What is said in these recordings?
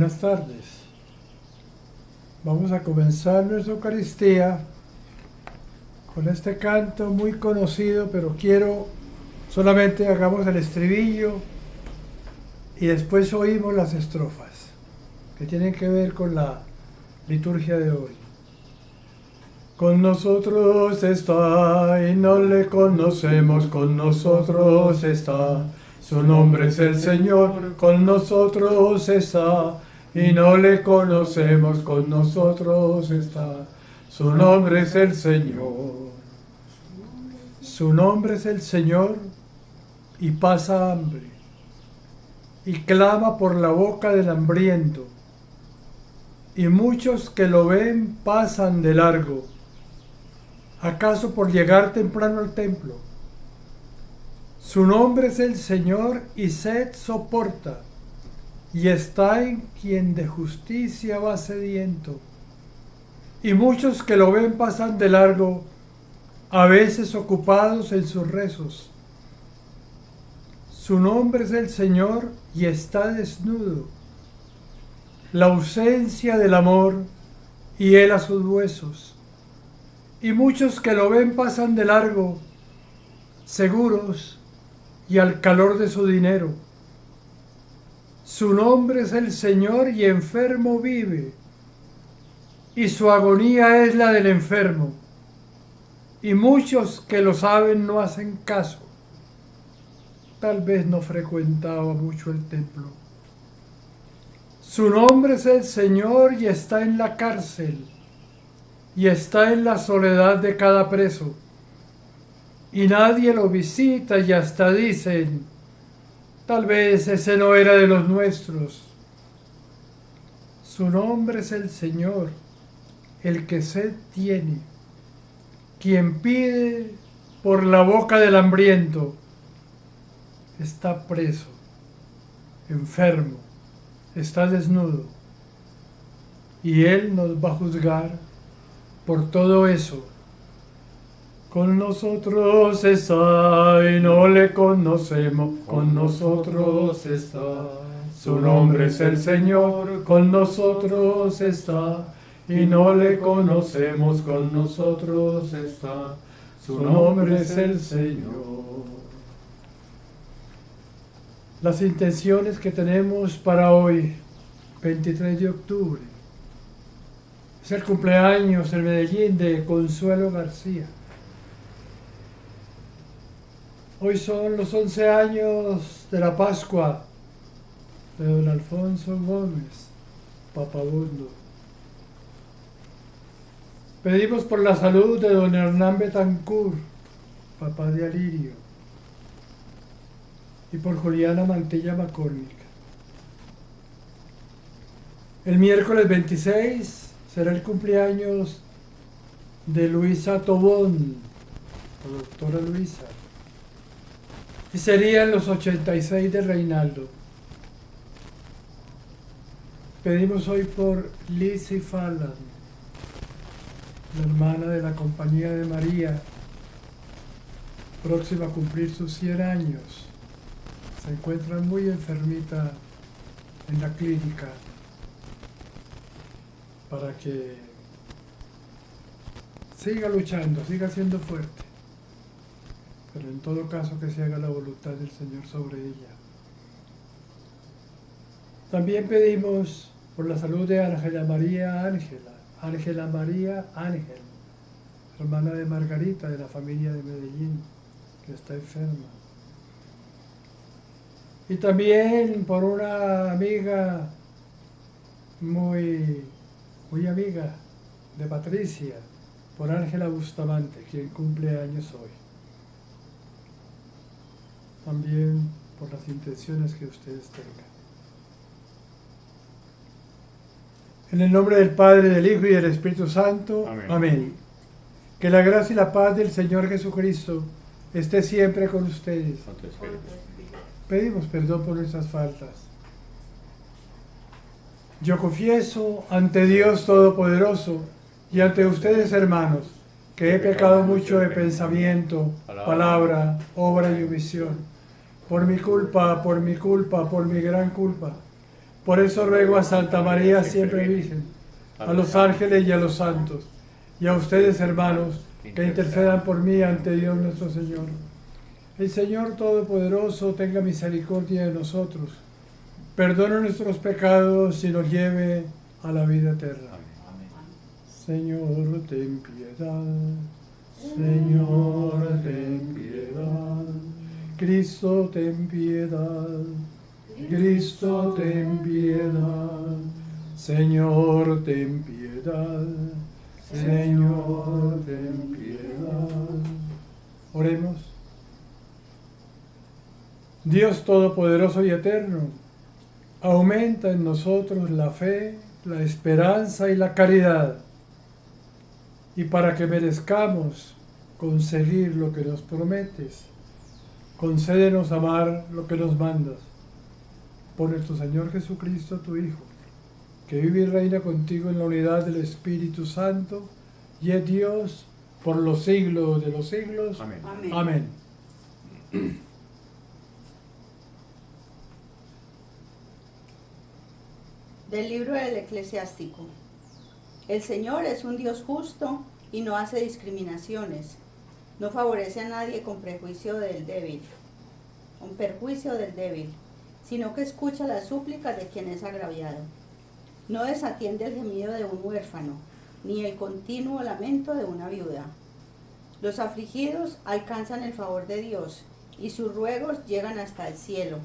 Buenas tardes. Vamos a comenzar nuestra Eucaristía con este canto muy conocido, pero quiero solamente hagamos el estribillo y después oímos las estrofas que tienen que ver con la liturgia de hoy. Con nosotros está y no le conocemos, con nosotros está. Su nombre es el Señor, con nosotros está, y no le conocemos, con nosotros está. Su nombre es el Señor. Su nombre es el Señor, y pasa hambre, y clama por la boca del hambriento, y muchos que lo ven pasan de largo, acaso por llegar temprano al templo. Su nombre es el Señor y sed soporta, y está en quien de justicia va sediento. Y muchos que lo ven pasan de largo, a veces ocupados en sus rezos. Su nombre es el Señor y está desnudo, la ausencia del amor y él a sus huesos. Y muchos que lo ven pasan de largo, seguros y al calor de su dinero. Su nombre es el Señor y enfermo vive, y su agonía es la del enfermo. Y muchos que lo saben no hacen caso. Tal vez no frecuentaba mucho el templo. Su nombre es el Señor y está en la cárcel, y está en la soledad de cada preso. Y nadie lo visita y hasta dicen, tal vez ese no era de los nuestros. Su nombre es el Señor, el que sed tiene, quien pide por la boca del hambriento. Está preso, enfermo, está desnudo, y Él nos va a juzgar por todo eso. Con nosotros está y no le conocemos, con nosotros está. Su nombre es el Señor, con nosotros está, y no le conocemos, con nosotros está. Su nombre es el Señor. Las intenciones que tenemos para hoy, 23 de octubre, es el cumpleaños en Medellín de Consuelo García. Hoy son los 11 años de la Pascua de don Alfonso Gómez, Papabundo. Pedimos por la salud de don Hernán Betancourt, papá de Alirio, y por Juliana Mantilla McCormick. El miércoles 26 será el cumpleaños de Luisa Tobón, la doctora Luisa. Y serían los 86 de Reinaldo. Pedimos hoy por Lizzie Fallon, la hermana de la Compañía de María, próxima a cumplir sus 100 años. Se encuentra muy enfermita en la clínica, para que siga luchando, siga siendo fuerte. Pero en todo caso que se haga la voluntad del Señor sobre ella. También pedimos por la salud de Ángela María Ángel, hermana de Margarita, de la familia de Medellín, que está enferma. Y también por una amiga muy amiga de Patricia, por Ángela Bustamante, quien cumple años hoy. También por las intenciones que ustedes tengan. En el nombre del Padre, del Hijo y del Espíritu Santo. Amén. Amén. Que la gracia y la paz del Señor Jesucristo esté siempre con ustedes. Pedimos perdón por nuestras faltas. Yo confieso ante Dios Todopoderoso y ante ustedes, hermanos, que he pecado mucho de pensamiento, palabra, obra y omisión. Por mi culpa, por mi gran culpa. Por eso ruego a Santa María siempre Virgen, a los ángeles y a los santos, y a ustedes, hermanos, que intercedan por mí ante Dios nuestro Señor. El Señor Todopoderoso tenga misericordia de nosotros, perdone nuestros pecados y nos lleve a la vida eterna. Señor, ten piedad. Señor, ten piedad. Cristo, ten piedad. Cristo, ten piedad. Señor, ten piedad. Señor, ten piedad. Oremos. Dios Todopoderoso y Eterno, aumenta en nosotros la fe, la esperanza y la caridad. Y para que merezcamos conseguir lo que nos prometes, concédenos amar lo que nos mandas. Por nuestro Señor Jesucristo, tu Hijo, que vive y reina contigo en la unidad del Espíritu Santo, y es Dios por los siglos de los siglos. Amén. Amén. Del libro del Eclesiástico. El Señor es un Dios justo y no hace discriminaciones. No favorece a nadie con perjuicio del débil, sino que escucha las súplicas de quien es agraviado. No desatiende el gemido de un huérfano, ni el continuo lamento de una viuda. Los afligidos alcanzan el favor de Dios, y sus ruegos llegan hasta el cielo.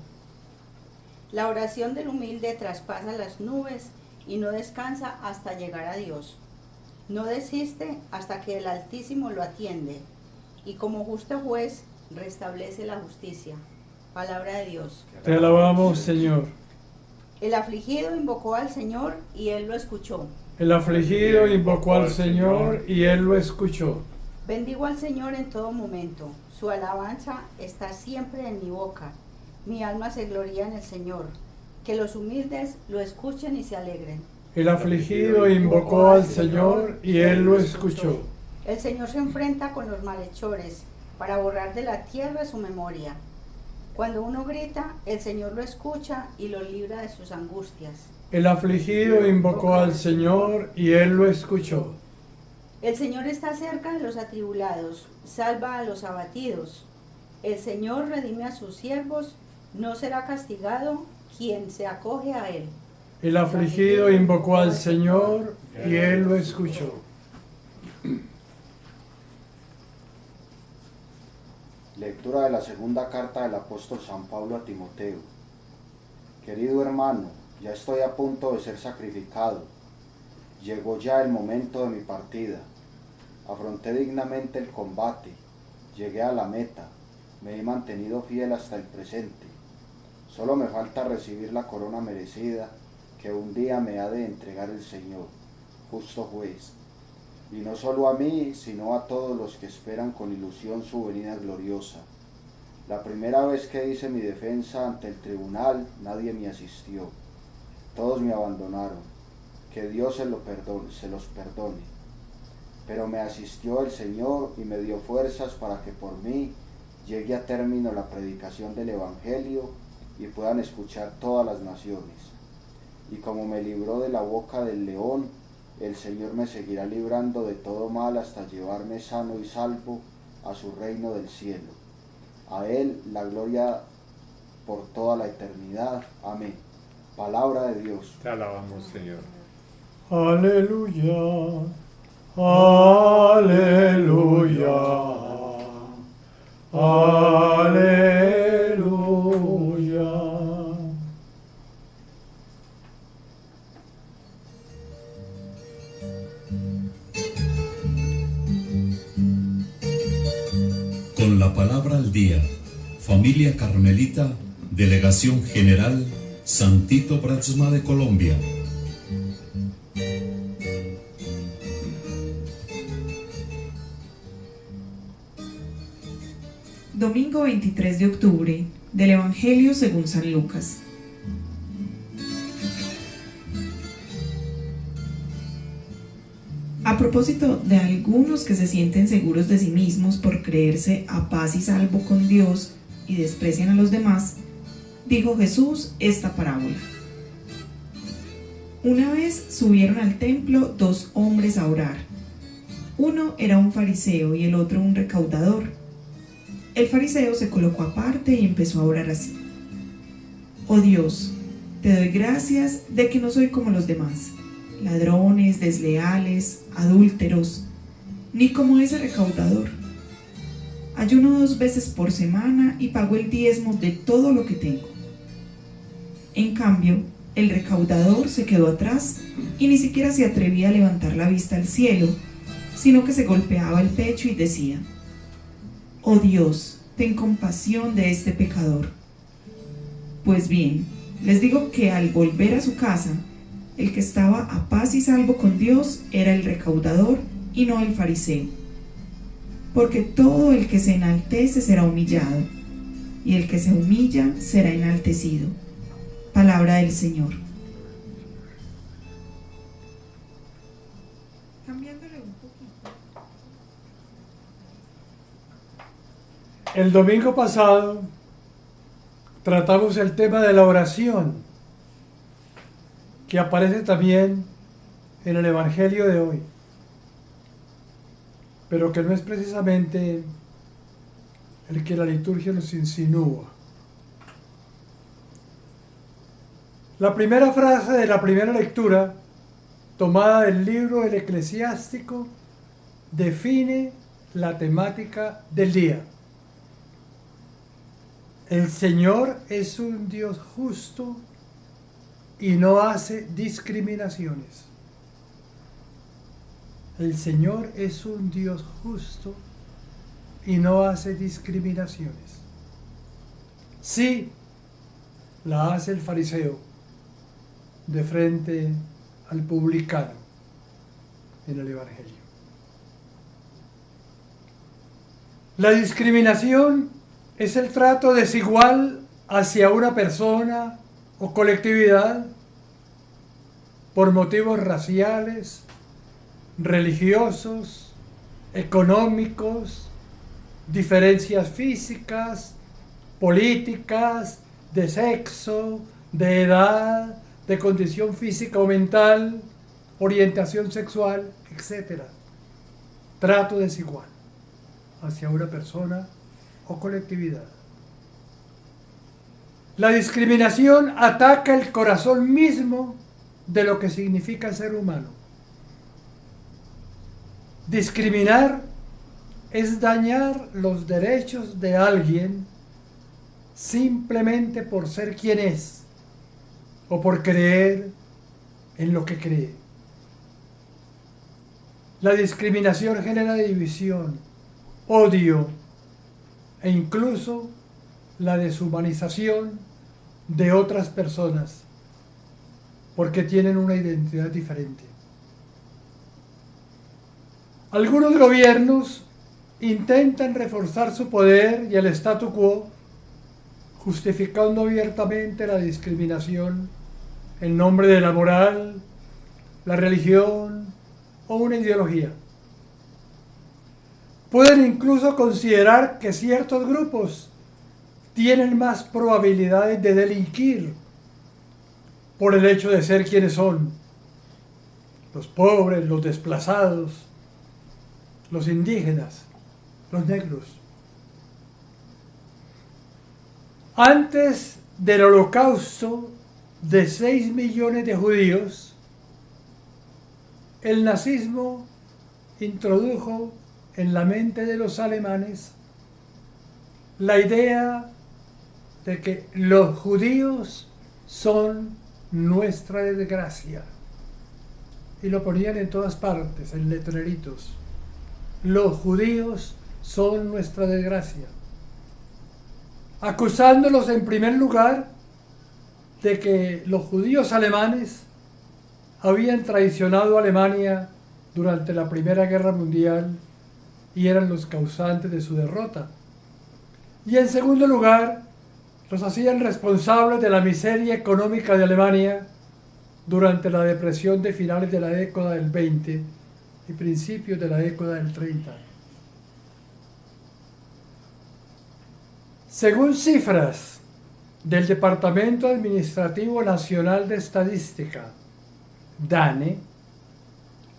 La oración del humilde traspasa las nubes y no descansa hasta llegar a Dios. No desiste hasta que el Altísimo lo atiende, y como justo juez restablece la justicia. Palabra de Dios. Te alabamos, Señor. El afligido invocó al Señor y Él lo escuchó. El afligido invocó al Señor y Él lo escuchó. Bendigo al Señor en todo momento. Su alabanza está siempre en mi boca. Mi alma se gloria en el Señor. Que los humildes lo escuchen y se alegren. El afligido invocó al Señor y Él lo escuchó. El Señor se enfrenta con los malhechores para borrar de la tierra su memoria. Cuando uno grita, el Señor lo escucha y lo libra de sus angustias. El afligido invocó al Señor y Él lo escuchó. El Señor está cerca de los atribulados, salva a los abatidos. El Señor redime a sus siervos, no será castigado quien se acoge a Él. El afligido invocó al Señor y Él lo escuchó. Lectura de la segunda carta del apóstol San Pablo a Timoteo. Querido hermano, ya estoy a punto de ser sacrificado. Llegó ya el momento de mi partida. Afronté dignamente el combate. Llegué a la meta. Me he mantenido fiel hasta el presente. Solo me falta recibir la corona merecida que un día me ha de entregar el Señor, justo juez. Y no solo a mí, sino a todos los que esperan con ilusión su venida gloriosa. La primera vez que hice mi defensa ante el tribunal, nadie me asistió. Todos me abandonaron. Que Dios se los perdone. Pero me asistió el Señor y me dio fuerzas para que por mí llegue a término la predicación del Evangelio y puedan escuchar todas las naciones. Y como me libró de la boca del león, el Señor me seguirá librando de todo mal hasta llevarme sano y salvo a su reino del cielo. A Él la gloria por toda la eternidad. Amén. Palabra de Dios. Te alabamos, Señor. Aleluya, aleluya, aleluya. Con la palabra al día, Familia Carmelita, Delegación General, Santito Brasma de Colombia. Domingo 23 de octubre del Evangelio según San Lucas. A propósito de algunos que se sienten seguros de sí mismos por creerse a paz y salvo con Dios y desprecian a los demás, dijo Jesús esta parábola. Una vez subieron al templo 2 hombres a orar. Uno era un fariseo y el otro un recaudador. El fariseo se colocó aparte y empezó a orar así: Oh Dios, te doy gracias de que no soy como los demás, ladrones, desleales, adúlteros, ni como ese recaudador. Ayuno 2 veces por semana y pago el diezmo de todo lo que tengo. En cambio, el recaudador se quedó atrás y ni siquiera se atrevía a levantar la vista al cielo, sino que se golpeaba el pecho y decía: Oh Dios, ten compasión de este pecador. Pues bien, les digo que al volver a su casa, el que estaba a paz y salvo con Dios era el recaudador y no el fariseo. Porque todo el que se enaltece será humillado, y el que se humilla será enaltecido. Palabra del Señor. Cambiándole un poquito. El domingo pasado tratamos el tema de la oración, que aparece también en el Evangelio de hoy, pero que no es precisamente el que la liturgia nos insinúa. La primera frase de la primera lectura, tomada del libro del Eclesiástico, define la temática del día. El Señor es un Dios justo y no hace discriminaciones. El Señor es un Dios justo y no hace discriminaciones. Sí, la hace el fariseo de frente al publicano en el Evangelio. La discriminación es el trato desigual hacia una persona o colectividad por motivos raciales, religiosos, económicos, diferencias físicas, políticas, de sexo, de edad, de condición física o mental, orientación sexual, etc. Trato desigual hacia una persona o colectividad. La discriminación ataca el corazón mismo de lo que significa ser humano. Discriminar es dañar los derechos de alguien simplemente por ser quien es o por creer en lo que cree. La discriminación genera división, odio e incluso la deshumanización de otras personas porque tienen una identidad diferente. Algunos gobiernos intentan reforzar su poder y el statu quo, justificando abiertamente la discriminación en nombre de la moral, la religión o una ideología. Pueden incluso considerar que ciertos grupos tienen más probabilidades de delinquir por el hecho de ser quienes son: los pobres, los desplazados, los indígenas, los negros. Antes del holocausto de 6 millones de judíos, el nazismo introdujo en la mente de los alemanes la idea de que los judíos son nuestra desgracia. Y lo ponían en todas partes, en letreritos. Los judíos son nuestra desgracia. Acusándolos en primer lugar de que los judíos alemanes habían traicionado a Alemania durante la Primera Guerra Mundial y eran los causantes de su derrota. Y en segundo lugar, los hacían responsables de la miseria económica de Alemania durante la depresión de finales de la década del 20 y principios de la década del 30. Según cifras del Departamento Administrativo Nacional de Estadística, DANE,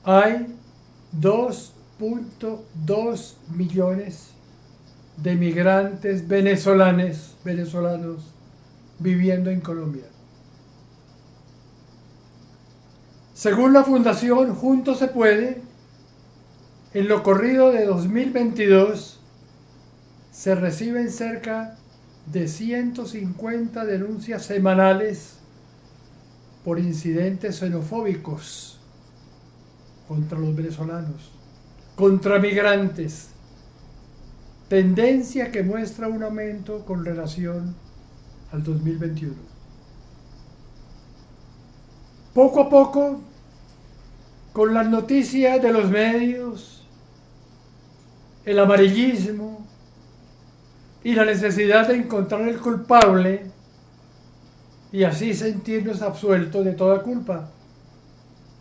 hay 2.2 millones de migrantes venezolanos viviendo en Colombia. Según la Fundación Juntos se Puede, en lo corrido de 2022 se reciben cerca de 150 denuncias semanales por incidentes xenofóbicos contra los venezolanos, contra migrantes, tendencia que muestra un aumento con relación al 2021. Poco a poco, con las noticias de los medios, el amarillismo y la necesidad de encontrar el culpable y así sentirnos absueltos de toda culpa,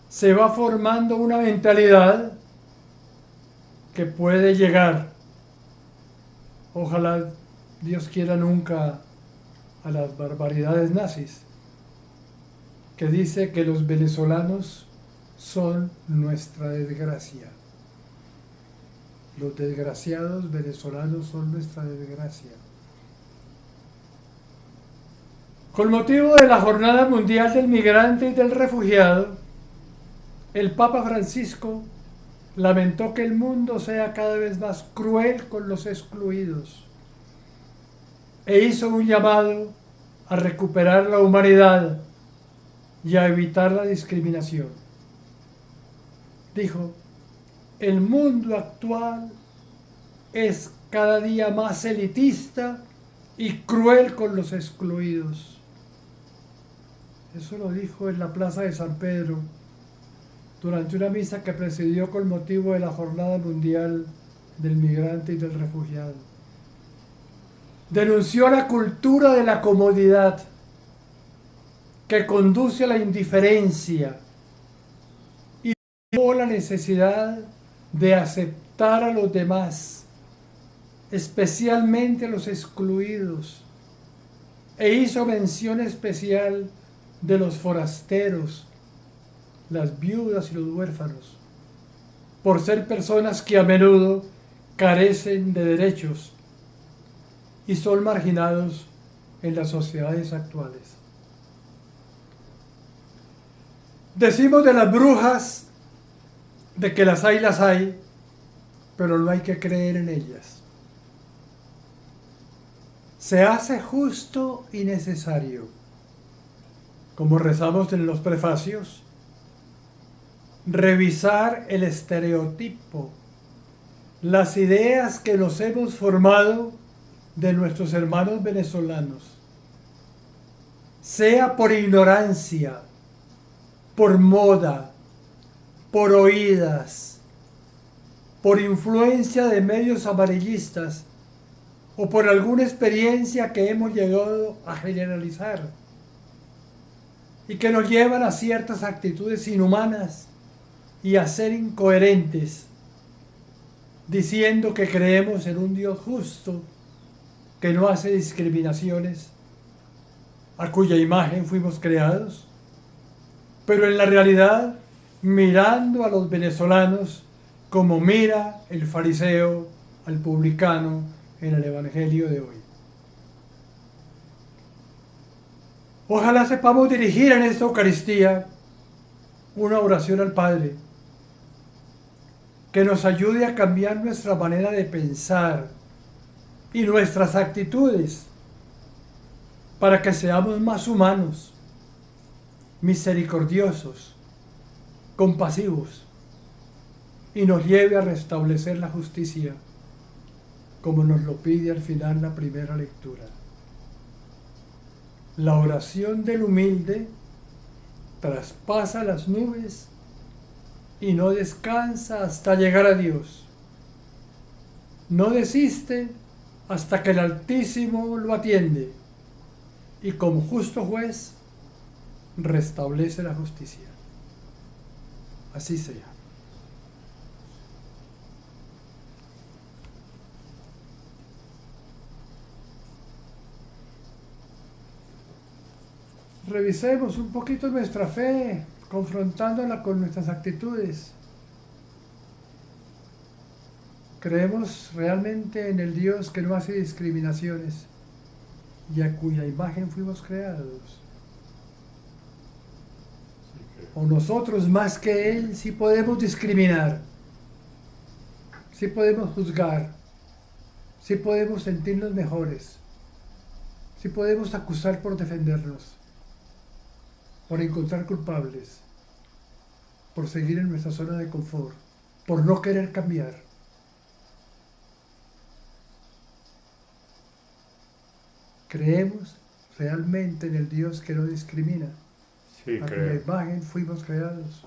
se va formando una mentalidad que puede llegar, ojalá Dios quiera nunca, a las barbaridades nazis, que dice que los venezolanos son nuestra desgracia. Los desgraciados venezolanos son nuestra desgracia. Con motivo de la Jornada Mundial del Migrante y del Refugiado, el Papa Francisco lamentó que el mundo sea cada vez más cruel con los excluidos e hizo un llamado a recuperar la humanidad y a evitar la discriminación. Dijo: el mundo actual es cada día más elitista y cruel con los excluidos. Eso lo dijo en la Plaza de San Pedro durante una misa que presidió con motivo de la Jornada Mundial del Migrante y del Refugiado. Denunció la cultura de la comodidad que conduce a la indiferencia y la necesidad de aceptar a los demás, especialmente a los excluidos, e hizo mención especial de los forasteros, las viudas y los huérfanos, por ser personas que a menudo carecen de derechos y son marginados en las sociedades actuales. Decimos de las brujas de que las hay, pero no hay que creer en ellas. Se hace justo y necesario, como rezamos en los prefacios, revisar el estereotipo, las ideas que nos hemos formado de nuestros hermanos venezolanos, sea por ignorancia, por moda, por oídas, por influencia de medios amarillistas o por alguna experiencia que hemos llegado a generalizar y que nos llevan a ciertas actitudes inhumanas y a ser incoherentes, diciendo que creemos en un Dios justo que no hace discriminaciones, a cuya imagen fuimos creados, pero en la realidad mirando a los venezolanos como mira el fariseo al publicano en el Evangelio de hoy. Ojalá sepamos dirigir en esta Eucaristía una oración al Padre que nos ayude a cambiar nuestra manera de pensar y nuestras actitudes para que seamos más humanos, misericordiosos, compasivos y nos lleve a restablecer la justicia como nos lo pide al final la primera lectura. La oración del humilde traspasa las nubes y no descansa hasta llegar a Dios. No desiste hasta que el Altísimo lo atiende y como justo juez restablece la justicia. Así sea. Revisemos un poquito nuestra fe confrontándola con nuestras actitudes. Creemos realmente en el Dios que no hace discriminaciones y a cuya imagen fuimos creados. O nosotros más que Él sí podemos discriminar, sí podemos juzgar, sí podemos sentirnos mejores, sí podemos acusar por defendernos, por encontrar culpables, por seguir en nuestra zona de confort, por no querer cambiar. Creemos realmente en el Dios que no discrimina. Sí, A cuya creo. imagen fuimos creados.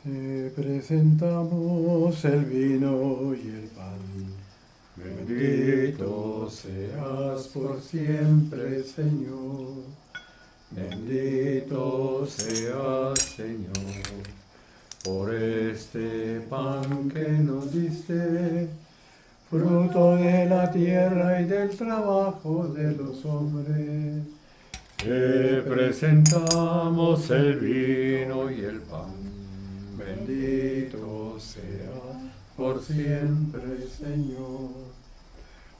Te presentamos el vino y el pan. Bendito seas por siempre, Señor. Bendito seas, Señor, por este pan que nos diste, fruto de la tierra y del trabajo de los hombres. Te presentamos el vino y el pan. Bendito sea por siempre, Señor.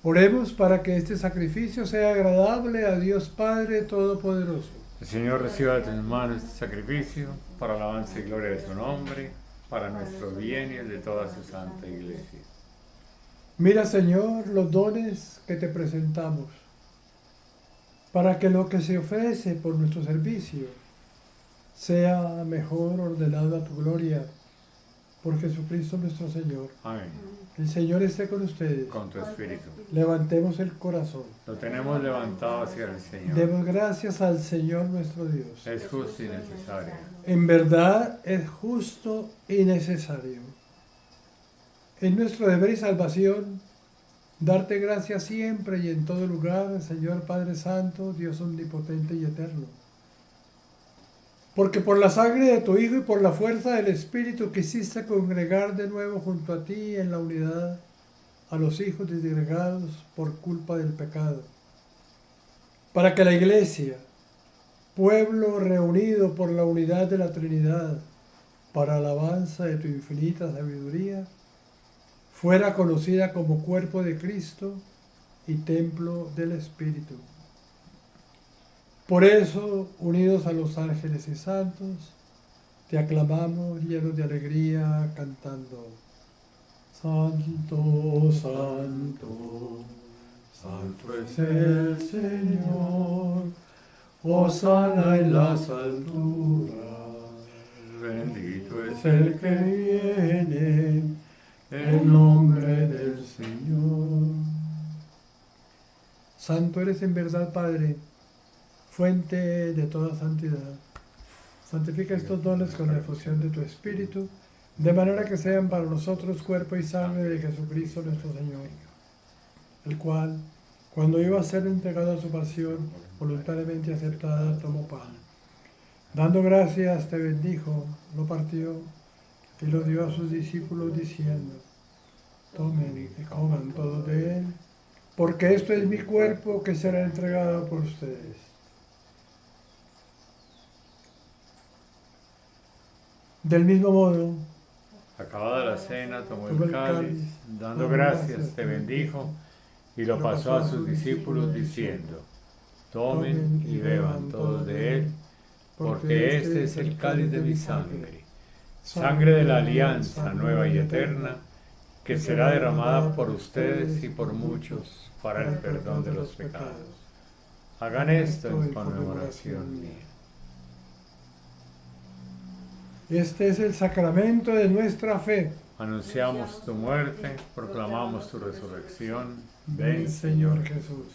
Oremos para que este sacrificio sea agradable a Dios Padre Todopoderoso. El Señor reciba de tus manos este sacrificio para alabanza y gloria de su nombre, para nuestro bien y el de toda su santa iglesia. Mira, Señor, los dones que te presentamos, para que lo que se ofrece por nuestro servicio sea mejor ordenado a tu gloria, por Jesucristo nuestro Señor. Amén. El Señor esté con ustedes. Con tu espíritu. Levantemos el corazón. Lo tenemos levantado hacia el Señor. Demos gracias al Señor nuestro Dios. Es justo y necesario. En verdad es justo y necesario. Es nuestro deber y salvación darte gracias siempre y en todo lugar, Señor Padre Santo, Dios omnipotente y eterno. Porque por la sangre de tu Hijo y por la fuerza del Espíritu quisiste congregar de nuevo junto a ti en la unidad a los hijos disgregados por culpa del pecado. Para que la Iglesia, pueblo reunido por la unidad de la Trinidad, para alabanza de tu infinita sabiduría, fuera conocida como cuerpo de Cristo y templo del Espíritu. Por eso, unidos a los ángeles y santos, te aclamamos llenos de alegría, cantando: Santo, Santo, Santo es el Señor, hosana en las alturas, Bendito es el que viene en nombre del Señor. Santo eres en verdad, Padre, fuente de toda santidad. Santifica estos dones con la efusión de tu Espíritu, de manera que sean para nosotros cuerpo y sangre de Jesucristo nuestro Señor, el cual, cuando iba a ser entregado a su pasión, voluntariamente aceptada, tomó pan. Dando gracias, te bendijo, lo partió y lo dio a sus discípulos diciendo: tomen y coman todos de él, porque esto es mi cuerpo que será entregado por ustedes. Del mismo modo, Acabada la cena, tomó tomó el cáliz, dando gracias, te bendijo y lo pasó a sus discípulos diciendo: tomen y beban todos de él, porque este es el cáliz de mi sangre, sangre de la alianza nueva y eterna, que será derramada por ustedes y por muchos para el perdón de los pecados. Hagan esto en conmemoración mía. este es el sacramento de nuestra fe. Anunciamos tu muerte, proclamamos tu resurrección. Ven, Señor Jesús.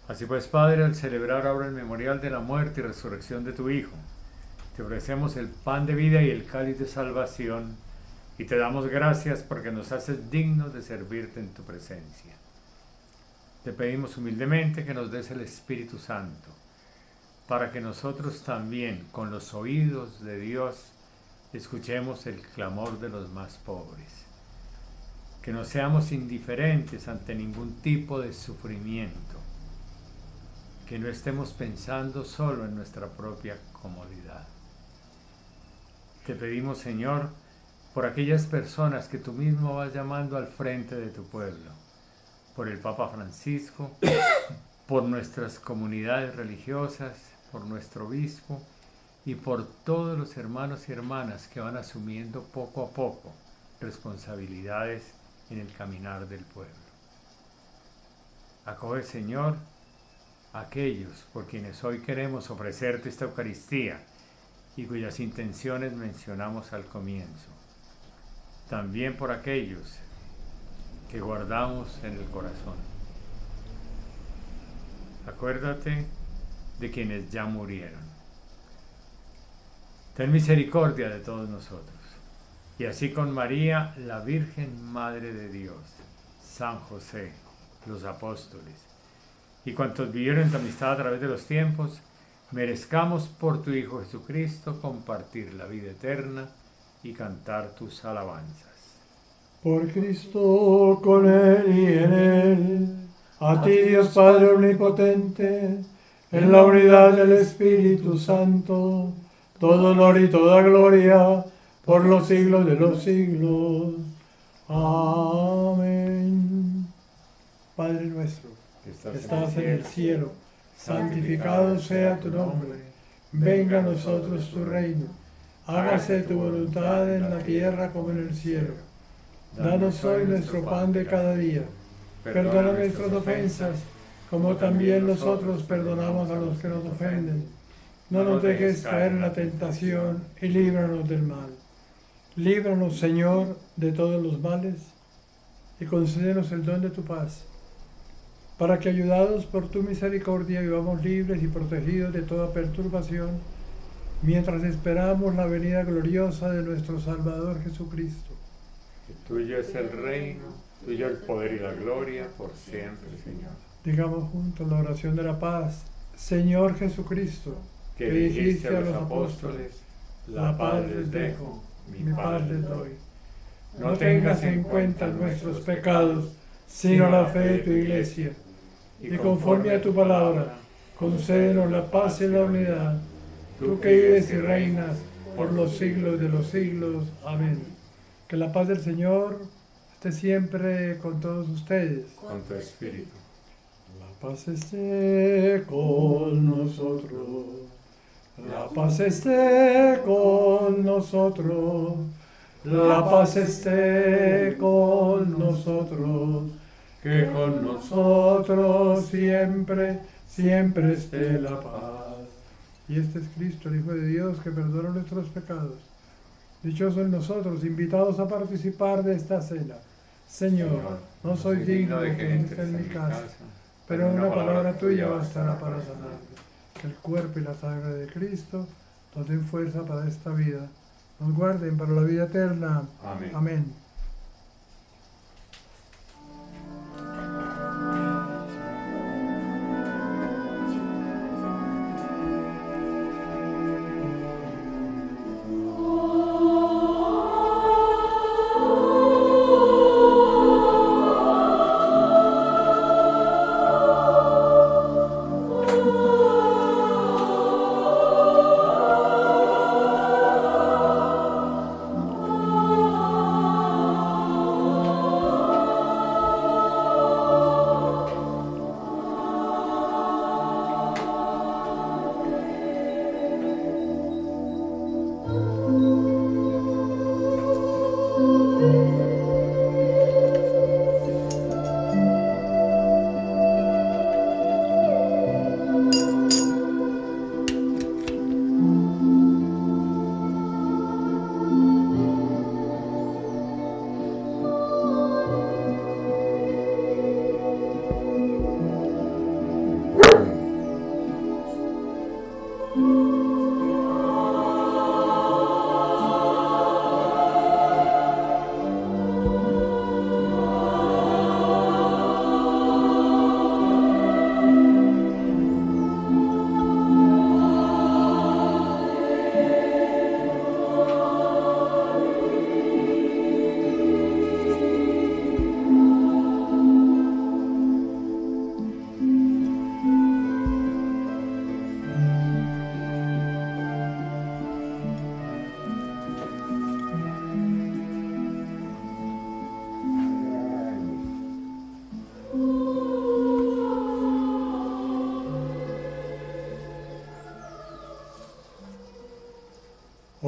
Así pues, Padre, al celebrar ahora el memorial de la muerte y resurrección de tu Hijo, te ofrecemos el pan de vida y el cáliz de salvación, y te damos gracias porque nos haces dignos de servirte en tu presencia. te pedimos humildemente que nos des el Espíritu Santo, para que nosotros también, con los oídos de Dios, escuchemos el clamor de los más pobres. Que no seamos indiferentes ante ningún tipo de sufrimiento. Que no estemos pensando solo en nuestra propia comodidad. Te pedimos, Señor, por aquellas personas que tú mismo vas llamando al frente de tu pueblo, por el Papa Francisco, por nuestras comunidades religiosas, por nuestro obispo y por todos los hermanos y hermanas que van asumiendo poco a poco responsabilidades en el caminar del pueblo. Acoge, Señor, a aquellos por quienes hoy queremos ofrecerte esta Eucaristía y cuyas intenciones mencionamos al comienzo. También por aquellos que guardamos en el corazón. Acuérdate de quienes ya murieron. Ten misericordia de todos nosotros. Y así con María, la Virgen Madre de Dios, San José, los apóstoles, y cuantos vivieron en tu amistad a través de los tiempos, merezcamos por tu Hijo Jesucristo compartir la vida eterna y cantar tus alabanzas. Por Cristo, con Él y en Él, a ti Dios Padre Omnipotente, en la unidad del Espíritu Santo, todo honor y toda gloria, por los siglos de los siglos. Amén. Padre nuestro, que estás en el cielo, santificado sea tu nombre. Venga a nosotros tu reino. Hágase tu voluntad en la tierra como en el cielo. Danos hoy nuestro pan de cada día. Perdona nuestras ofensas, como también nosotros perdonamos a los que nos ofenden. No nos dejes caer en la tentación y líbranos del mal. Líbranos, Señor, de todos los males y concédenos el don de tu paz, para que, ayudados por tu misericordia, vivamos libres y protegidos de toda perturbación, mientras esperamos la venida gloriosa de nuestro Salvador Jesucristo. Tuyo es el reino, tuyo el poder y la gloria por siempre, Señor. Digamos juntos la oración de la paz. Señor Jesucristo, Que dijiste a los apóstoles, la paz les dejo, mi paz les doy. No tengas en cuenta nuestros pecados, sino la fe de tu Iglesia. Y conforme a tu palabra, concédenos la paz y la unidad, tú que vives y reinas por los siglos de los siglos. Amén. Que la paz del Señor esté siempre con todos ustedes. Con tu espíritu. La paz esté con nosotros. La paz esté con nosotros. La paz esté con nosotros. Que con nosotros siempre, siempre esté la paz. Y este es Cristo, el Hijo de Dios, que perdona nuestros pecados. Dichosos nosotros, invitados a participar de esta cena. Señor, no soy digno de que entres en mi casa, pero una palabra tuya bastará para sanarme. Que el cuerpo y la sangre de Cristo nos den fuerza para esta vida. Nos guarden para la vida eterna. Amén. Amén.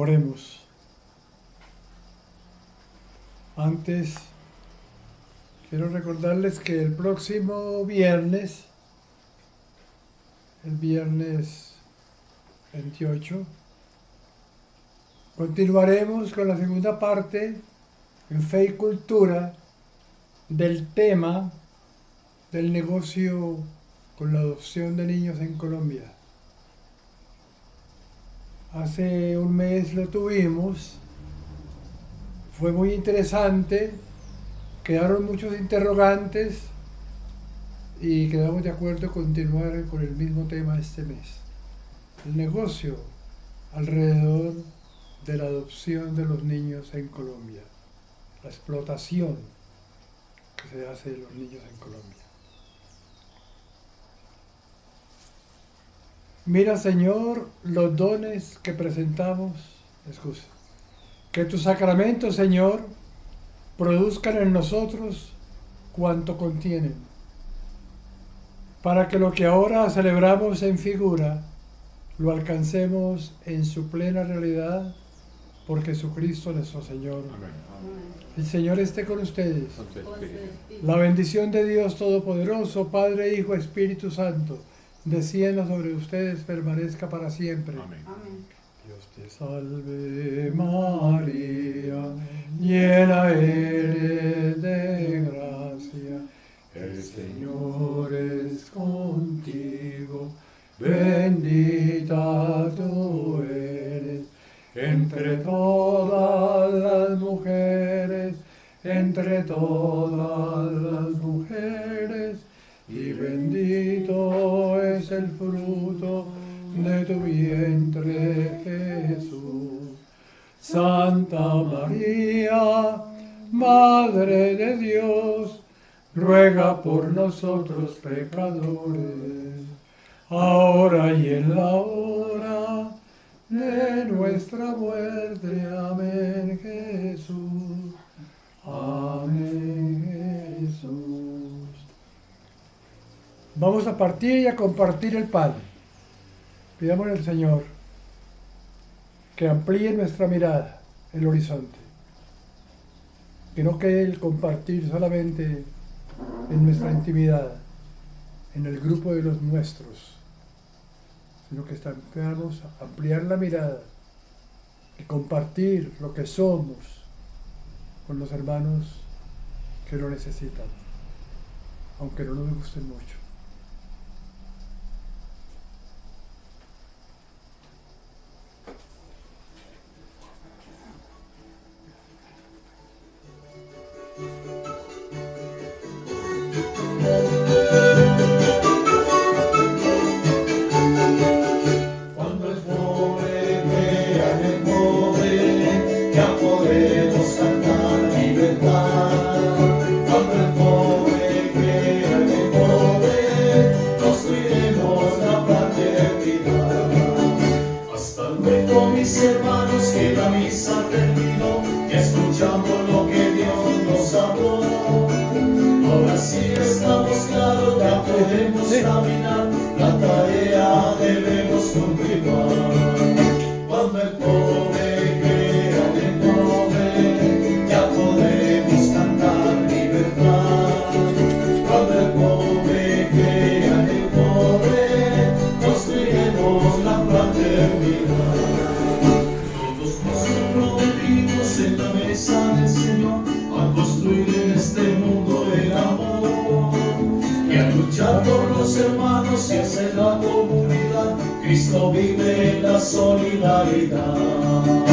Oremos. Antes, quiero recordarles que el próximo viernes, el viernes 28, continuaremos con la segunda parte en Fe y Cultura del tema del negocio con la adopción de niños en Colombia. Hace un mes lo tuvimos, fue muy interesante, quedaron muchos interrogantes y quedamos de acuerdo en continuar con el mismo tema este mes. El negocio alrededor de la adopción de los niños en Colombia, la explotación que se hace de los niños en Colombia. Mira, Señor, los dones que presentamos, que tus sacramentos, Señor, produzcan en nosotros cuanto contienen, para que lo que ahora celebramos en figura, lo alcancemos en su plena realidad, por Jesucristo nuestro Señor. Amén. El Señor esté con ustedes. La bendición de Dios Todopoderoso, Padre, Hijo, Espíritu Santo, descienda sobre ustedes, permanezca para siempre. Amén. Dios te salve María, llena eres de gracia, el Señor es contigo, bendita tú eres entre todas las mujeres, y bendito es el fruto de tu vientre, Jesús. Santa María, Madre de Dios, ruega por nosotros pecadores, ahora y en la hora de nuestra muerte. Amén, Jesús. Amén, Jesús. Vamos a partir y a compartir el pan. Pidamos al Señor que amplíe nuestra mirada, el horizonte. Que no quede el compartir solamente en nuestra intimidad, en el grupo de los nuestros, sino que podamos ampliar la mirada y compartir lo que somos con los hermanos que lo necesitan, aunque no nos gusten mucho. Cristo vive en la solidaridad.